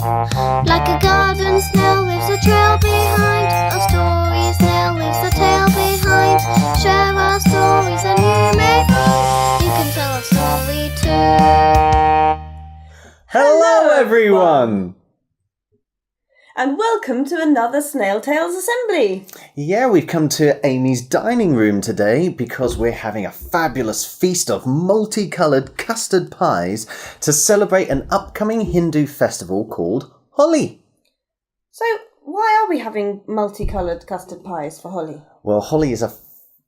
Like a garden snail leaves a trail behind, a story snail leaves a tail behind. Share our stories and you may find you can tell a story too. Hello everyone! And welcome to another Snail Tales Assembly. Yeah, we've come to Amy's dining room today because we're having a fabulous feast of multicoloured custard pies to celebrate an upcoming Hindu festival called Holi. So, why are we having multicoloured custard pies for Holi? Well, Holi is a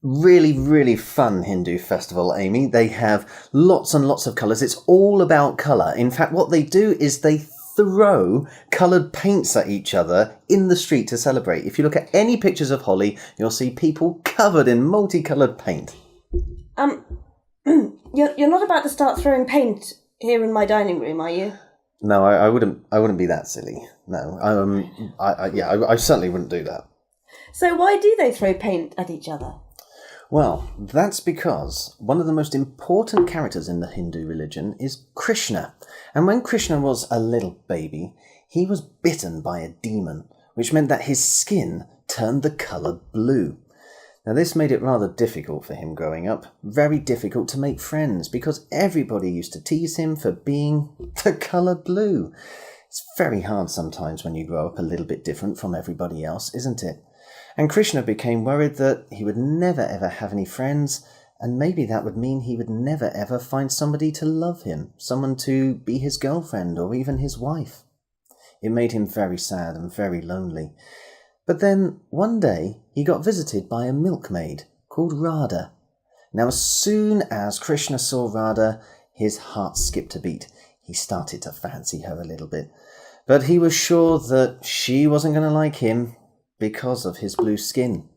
really fun Hindu festival, Amy. They have lots and lots of colours. It's all about colour. In fact, what they do is they throw coloured paints at each other in the street to celebrate. If you look at any pictures of Holi, you'll see people covered in multicoloured paint. You're not about to start throwing paint here in my dining room, are you? No, I wouldn't be that silly. No, I certainly wouldn't do that. So why do they throw paint at each other? Well, that's because one of the most important characters in the Hindu religion is Krishna. And when Krishna was a little baby, he was bitten by a demon, which meant that his skin turned the colour blue. Now, this made it rather difficult for him growing up, very difficult to make friends, because everybody used to tease him for being the colour blue. It's very hard sometimes when you grow up a little bit different from everybody else, isn't it? And Krishna became worried that he would never ever have any friends, and maybe that would mean he would never ever find somebody to love him, someone to be his girlfriend or even his wife. It made him very sad and very lonely. But then one day he got visited by a milkmaid called Radha. Now as soon as Krishna saw Radha, his heart skipped a beat. He started to fancy her a little bit. But he was sure that she wasn't going to like him because of his blue skin.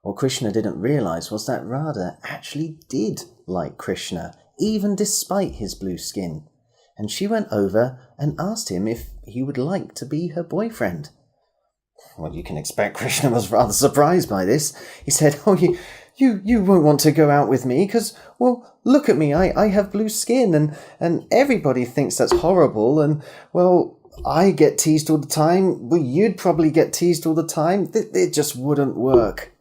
What Krishna didn't realise was that Radha actually did like Krishna, even despite his blue skin. And she went over and asked him if he would like to be her boyfriend. Well, you can expect Krishna was rather surprised by this. He said, "Oh, you won't want to go out with me because, well, look at me, I have blue skin and everybody thinks that's horrible and, well, I get teased all the time. Well, you'd probably get teased all the time. It just wouldn't work."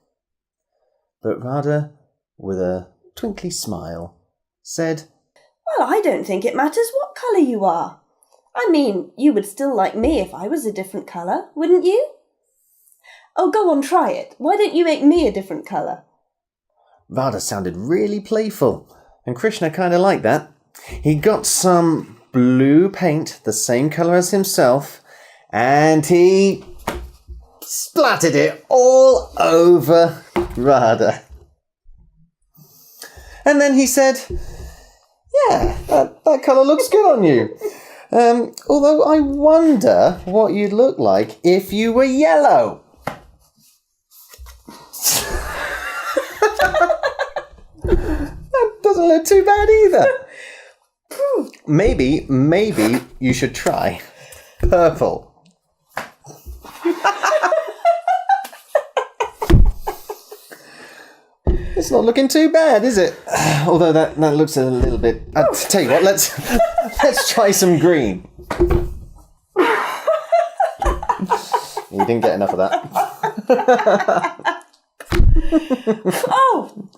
But Radha, with a twinkly smile, said, Well, I don't think it matters what colour you are. I mean, you would still like me if I was a different colour, wouldn't you? Oh, go on, try it. Why don't you make me a different colour? Radha sounded really playful, and Krishna kind of liked that. He got some blue paint, the same colour as himself, and he splattered it all over Radha. And then he said, "Yeah, that colour looks good on you. Although I wonder what you'd look like if you were yellow." That doesn't look too bad either. Maybe you should try purple. It's not looking too bad, is it? Although that looks a little bit... tell you what, let's try some green. You didn't get enough of that. Oh!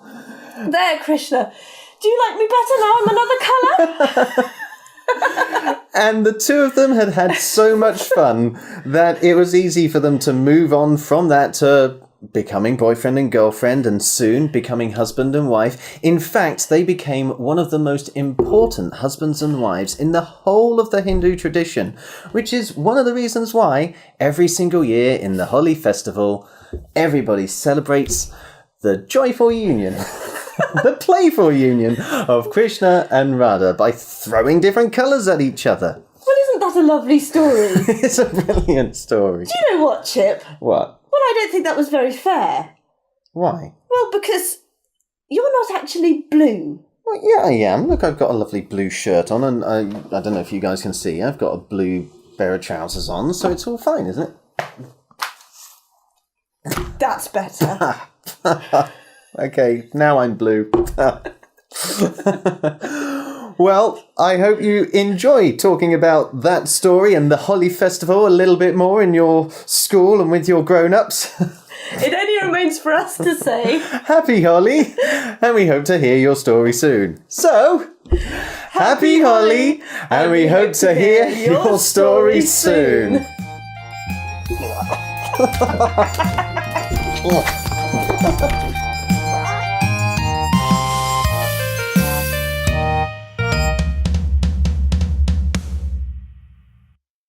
There, Krishna. Do you like me better now I'm another colour? And the two of them had so much fun that it was easy for them to move on from that to becoming boyfriend and girlfriend and soon becoming husband and wife. In fact, they became one of the most important husbands and wives in the whole of the Hindu tradition, which is one of the reasons why every single year in the Holi festival, everybody celebrates the joyful union, the playful union of Krishna and Radha by throwing different colours at each other. Well, isn't that a lovely story? It's a brilliant story. Do you know what, Chip? What? Well, I don't think that was very fair. Why? Well, because you're not actually blue. Well, yeah, I am. Look, I've got a lovely blue shirt on, and I don't know if you guys can see, I've got a blue pair of trousers on, so it's all fine, isn't it? That's better. Okay, now I'm blue. Well, I hope you enjoy talking about that story and the Holi Festival a little bit more in your school and with your grown-ups. It only remains for us to say... Happy Holi, and we hope to hear your story soon. So, happy Holi, and we hope to hear your story soon.